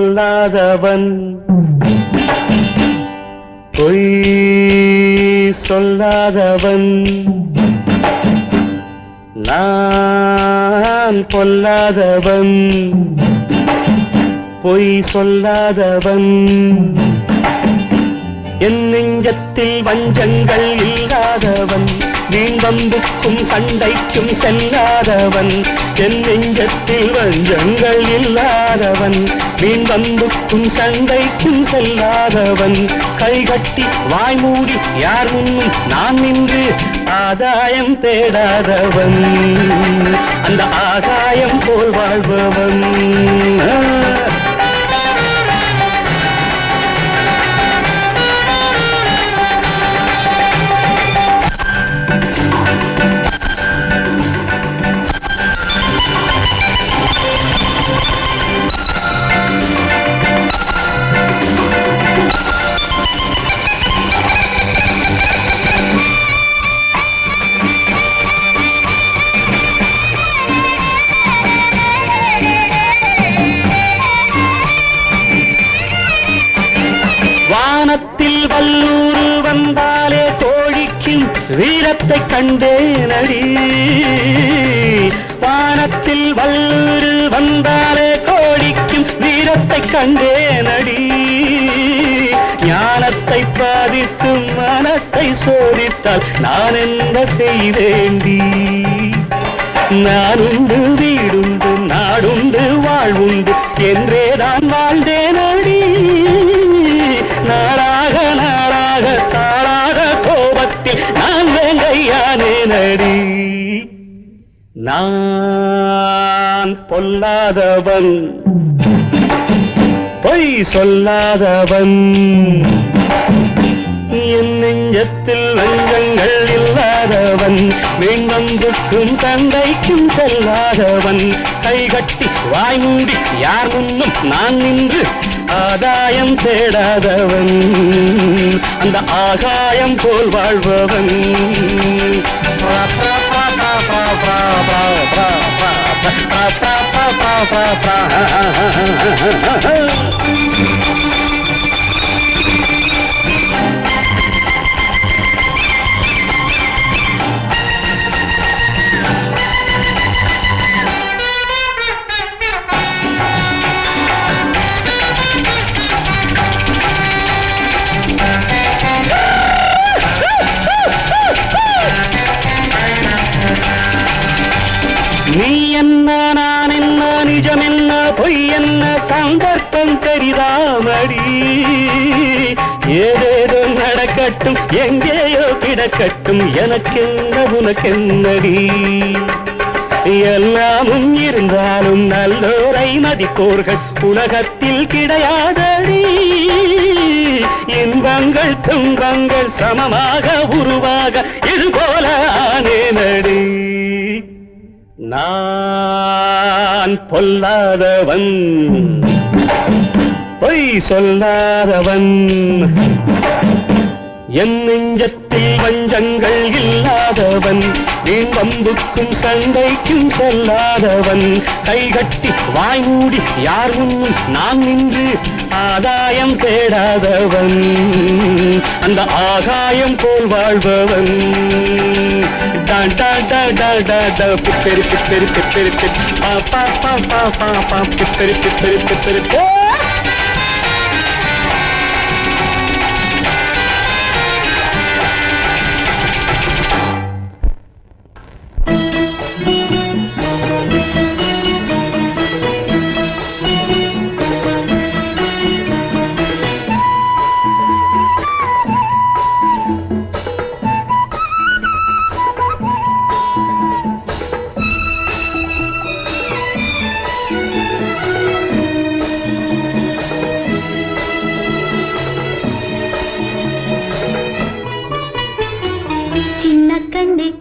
பொல்லாதவன் பொய் சொல்லாதவன் நான் பொல்லாதவன் பொய் சொல்லாதவன் என் நெஞ்சத்தில் வஞ்சங்கள் இல்லாதவன் வீண்வம்புக்கும் சண்டைக்கும் செல்லாதவன் என் நெஞ்சத்தில் வஞ்சங்கள் இல்லாதவன் வீண்வம்புக்கும் சண்டைக்கும் செல்லாதவன் கைகட்டி வாய்மூடி யார் முன்னும் நான் நின்று ஆதாயம் தேடாதவன் அந்த ஆகாயம் போல் வாழ்பவன் வானத்தில் வல்லூரு வந்தாலே கோழிக்கும் வீரத்தை கண்டேனடி வானத்தில் வல்லூரு வந்தாலே கோழிக்கும் வீரத்தை கண்டேனடி ஞானத்தை பாதித்து மனத்தை சோதித்தால் நான் என்ன செய்தேண்டி நானுண்டு வீடுண்டு நாடுண்டு வாழ்வுண்டு என்றேதான் வாழ்ந்தேனடி நாளாக நாளாக தாளாக கோபத்தில் நான் வேங்கையானேனடி நான் பொல்லாதவன் பொய் சொல்லாதவன் என் நெஞ்சத்தில் வஞ்சங்கள் இல்லாதவன் வீண்வம்புக்கும் சண்டைக்கும் செல்லாதவன் கைகட்டி வாய்மூடி யார் முன்னும் நான் நின்று ஆதாயம் தேடாதவன் அந்த ஆகாயம் போல் வாழ்பவன் நீ என்ன நான் என்ன நிஜம் என்ன பொய் என்ன சந்தர்ப்பம் தெரிதாமடி ஏதேதோ நடக்கட்டும் எங்கேயோ கிடக்கட்டும் எனக்கென்ன உனக்கென்னடி எல்லாமும் இருந்தாலும் நல்லோரை மதிப்போர்கள் உலகத்தில் கிடையாதடி இன்பங்கள் துன்பங்கள் சமமாக உருவாக இது போல ஆனேனடி நான் பொல்லாதவன் பொய் சொல்லாதவன் என் நெஞ்சத்தில் வஞ்சங்கள் இல்லாதவன் வீண்வம்புக்கும் சண்டைக்கும் செல்லாதவன் கைகட்டி வாய்மூடி யார் முன்னும் நான் நின்று ஆதாயம் தேடாதவன் அந்த ஆகாயம் போல் வாழ்பவன் பிப்பெரி பிப்பெரி பிப்பெரி பிப்பெரி பிப்பெரி பிப்பெரி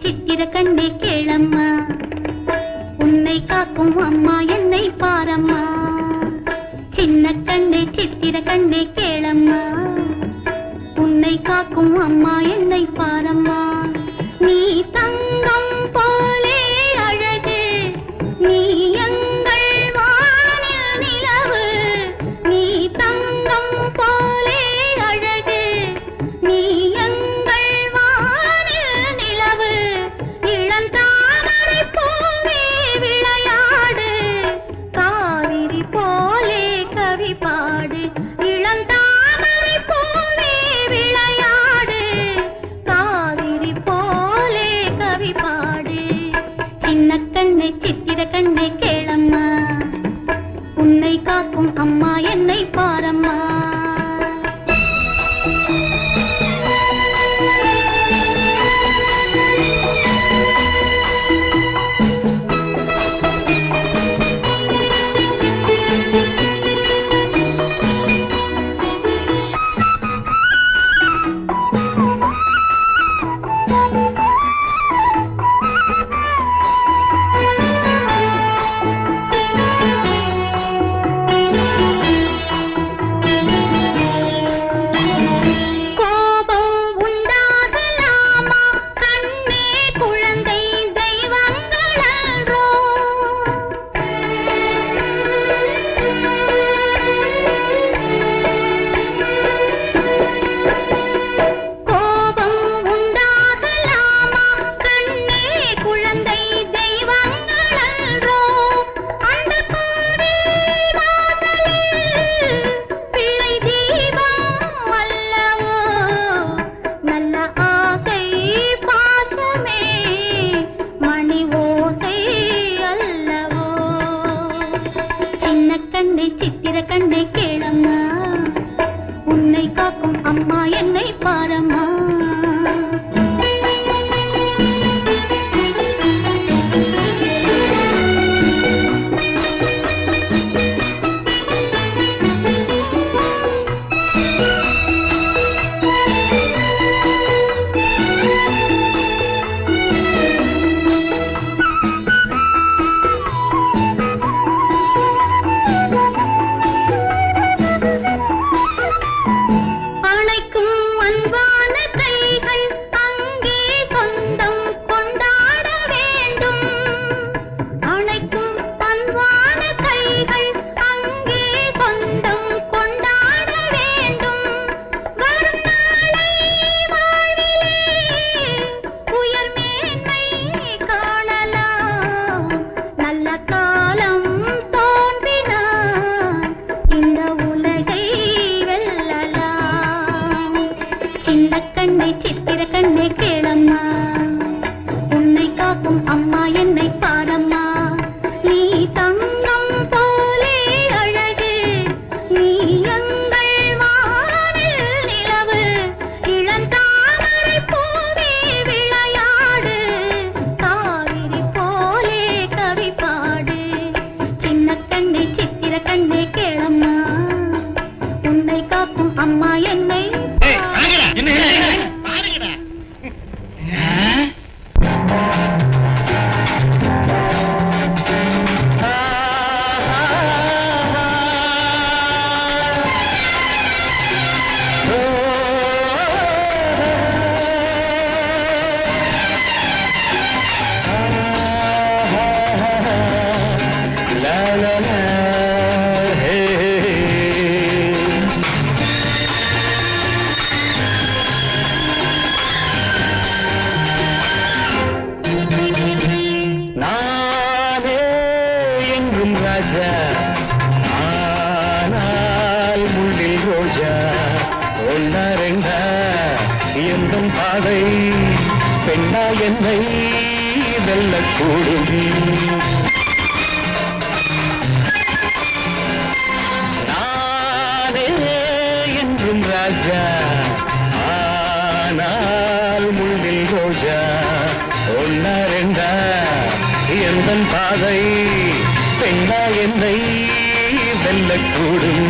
சித்திர கண்ணே கேளம்மா உன்னை காக்கும் அம்மா என்னை பாரம்மா சின்ன கண்ணே சித்திர கண்ணே கேளம்மா உன்னை காக்கும் அம்மா என்னை பாரம்மா நீ தங்கம் போலே அழகு நீ எங்கள் வானில் நிலவு நீ என்னை பாரம்மா. சித்திர கண்ணே கேளம்மா, உன்னை காக்கும் அம்மா என்னை பாரம்மா. கண்ணே சித்திர கண்ணே கேளம்மா, உன்னை காக்கும் அம்மா என்னை பாரம்மா. நீ தங்கம் போலே அழகு, நீ எங்கள் வானில் நிலவு, இளந்தாமரை பூவே விளையாடு, காவிரி போலே கவி பாடு. சின்ன கண்ணே சித்திர கண்ணே கேளம்மா, உன்னை காக்கும் அம்மா என்னை பாதை பெண்ணா என்னை வெல்லக்கூடும். நானே என்றும் ராஜா, ஆனால் முள்ளில் ரோஜா. ஒன்னா ரெண்டா எந்தன் பாதை பெண்ணா என்னை வெல்லக்கூடும்.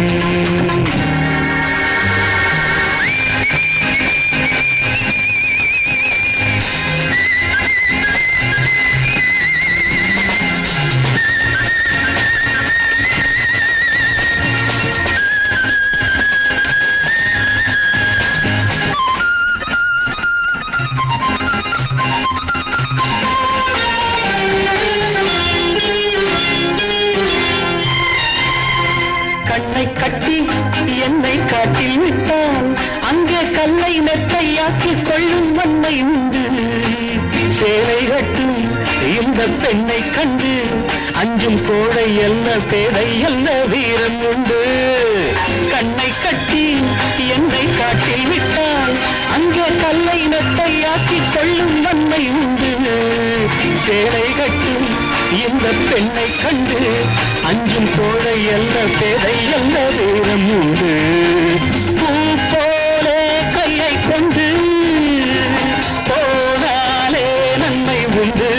கண்ணை கட்டி என்னை காட்டில் விட்டால் அங்கே கல்லை நெத்தையாக்கி கொள்ளும் மண்ணை உண்டு. சேலை கட்டும் இந்த பெண்ணை கண்டு அஞ்சும் கோடை அல்ல பேதை அல்ல வீரம் உண்டு. கண்ணை கட்டி என்னை காட்டில் விட்டால் அங்கே கல்லை நெத்தையாக்கி கொள்ளும் மண்ணை உண்டு. சேலை கட்டும் இந்த பெண்ணை கண்டு அஞ்சும் கோழை அல்ல பேதை அல்ல வீரம் உண்டு பூ போலே கையை கொண்டு போனாலே நன்மை உண்டு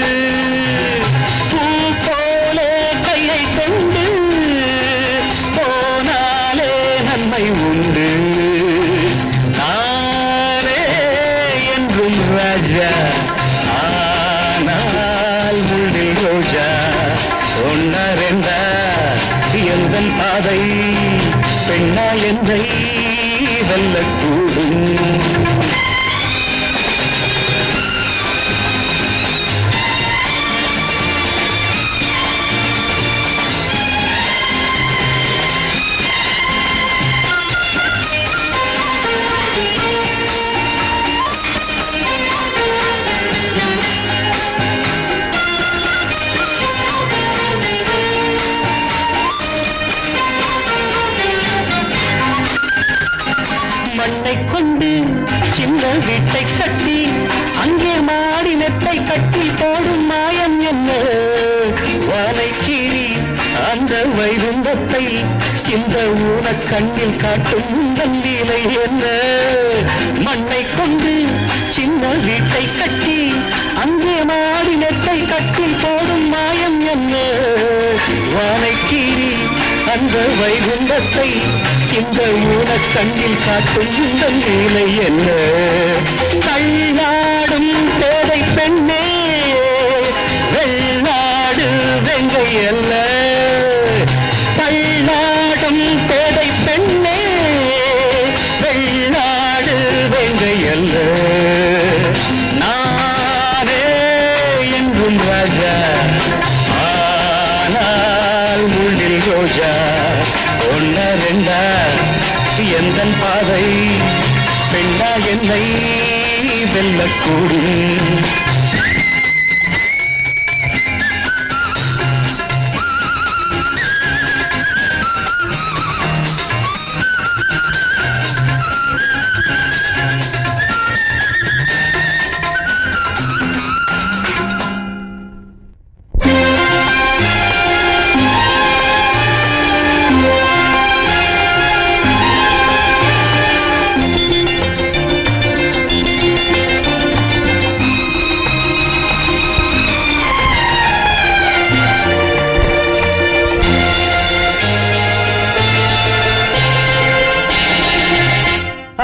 பூ போலே கையை கொண்டு போனாலே நன்மை உண்டு நானே என்றும் ராஜா ரோஜா ஒன்னா ரெண்டா எந்தன் பாதை பெண்ணா என்னை வெல்லக்கூடும் மண்ணை கொண்டு சின்ன வீட்டை கட்டி அங்கே மாடி நெட்டை கட்டி போடும் மாயம் என்ன வானை கீறி அந்த வைகுந்தத்தை இந்த ஊனக் கண்ணில் காட்டும் உங்கள் லீலை என்ன மண்ணை கொண்டு சின்ன வீட்டை கட்டி அங்கே மாடி நெட்டை கட்டி போடும் மாயம் என்ன வானை கீறி அந்த வைகுந்தத்தை இந்த ஊனக் கண்ணில் காட்டும் இந்த லீலை என்ன தள்ளாடும் பேதை பெண்ணே வெள்ளாடு வெங்கை அல்ல தள்ளாடும் பேதை பெண்ணே வெள்ளாடு வெங்கை அல்ல நானே என்றும் ராஜா ஆனால் முள்ளில் ரோஜா ஒன்ன ரெண்டா எந்தன் பாதை பெண்ணா என்னை வெல்லக்கூடும்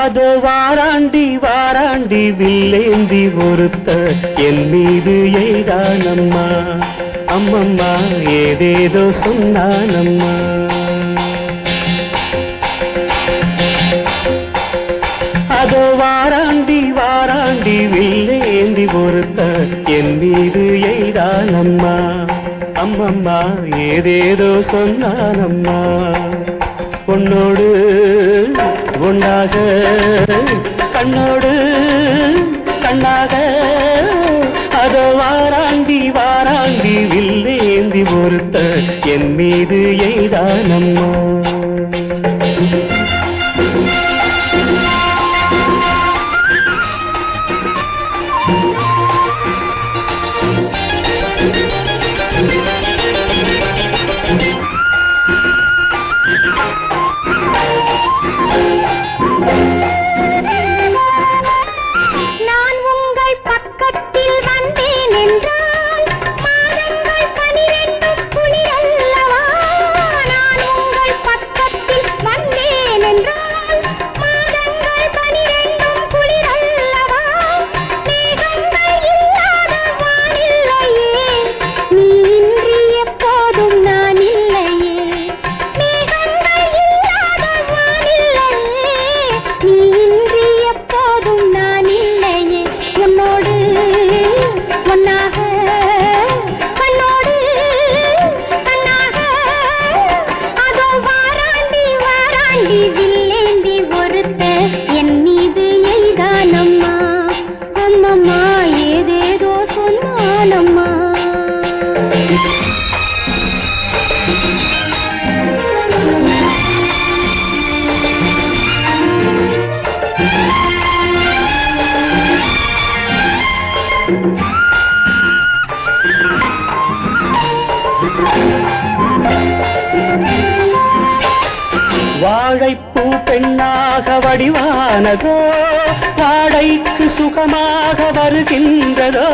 அதோ வாராண்டி வாராண்டி வில்லேந்தி ஒருத்த என் மீது எய்தானம்மா அம்மம்மா ஏதேதோ சொன்னானம்மா அதோ வாராண்டி வாராண்டி வில்லேந்தி ஒருத்த என் மீது எய்தானம்மா அம்மம்மா ஏதேதோ சொன்னானம்மா பொன்னோடு ஒன்னாக கண்ணோடு கண்ணாக அதோ வாராண்டி வாராண்டி வில்லேந்தி ஒருத்த என் மீது எய்தானம்மா வாழைப்பூ பெண்ணாக வடிவானதோ வாடைக்கு சுகமாக வருகின்றதோ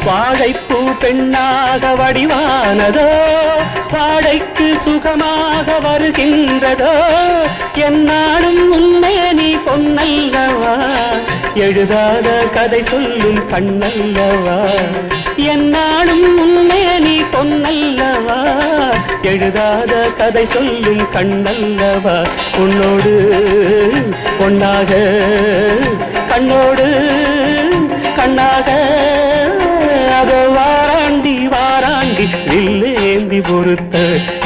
வாழைப்பூ பெண்ணாக வடிவானதோ வாடைக்கு சுகமாக வருகின்றதோ என்னாலும் உன்னை நீ பொன்னல்லவா எழுதாத கதை சொல்லும் கண்ணல்லவா என்னாலும் உன்னை நீ பொன்னல்லவா எழுதாத கதை சொல்லும் கண்ணல்லவா உன்னோடு பொன்னாக கண்ணோடு கண்ணாக அதோ வாராண்டி வாராண்டி வில்லேந்தி பொறுத்த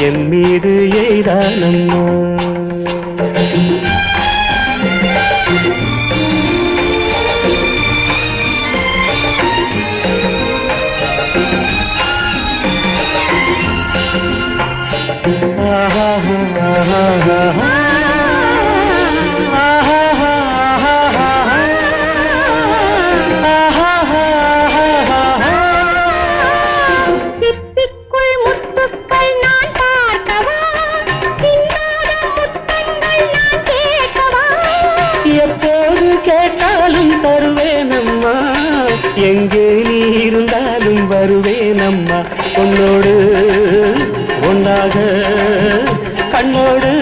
என் மீது எய்தானம்மா சிப்பிக்குள் முத்துக்கள் நான் பார்க்கவா சின்னாத முத்தங்கள் நான் கேட்கவா எப்போது கேட்டாலும் தருவேனம்மா எங்கே நீ இருந்தாலும் வருவேனம்மா உன்னோடு ஒன்னாக கண்ணோடு